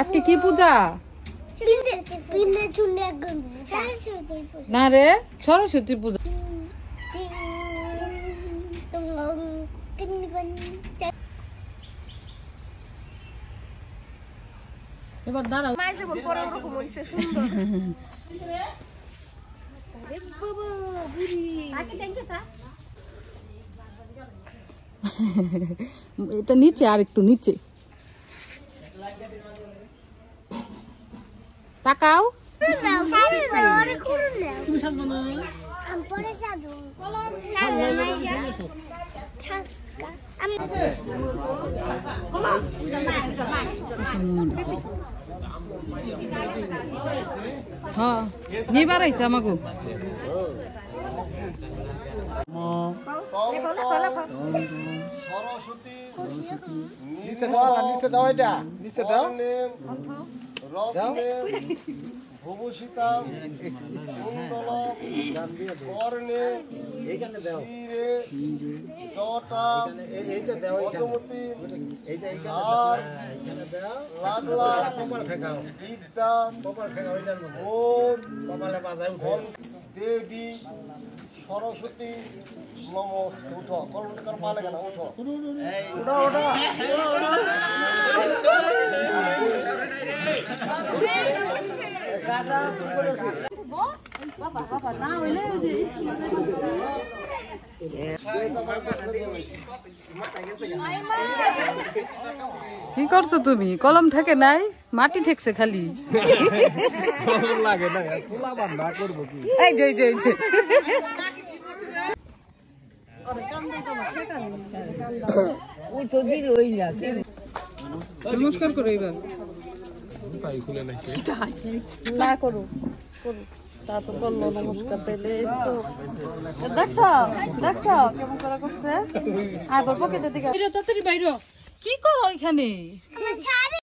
আজকে কি পূজা? না রে, সরস্বতী পূজা। এবার দাঁড়াও। এটা নিচে, আর একটু নিচে তাকাও। হ্যাঁ, নিবার আইছে আমাকে। নিচে দাও, নিচে দাও, এটা নিচে দাও। ভূষিতা কুণ্ডল কর্ণে শিরে জটা পদ্মমতি আর লাগলা বিদ্যা ওম দেবী সরস্বতী নমস্তে। উঠো, কলকার পালে কেন? উঠো, উঠো, উঠো। কি করছো তুমি? কলম ঠেকে নাই, মাটি ঠেকছে খালি। এই যে, এই যে, এই যে। নমস্কার করো এবার। না করো, করো। তারপর করলো নমস্কার পেলে তো দেখছো, দেখছো কেমন করে করছে। আবার পকেটে দিকে বাইরে, তাড়াতাড়ি বাইরে। কি করো এখানে?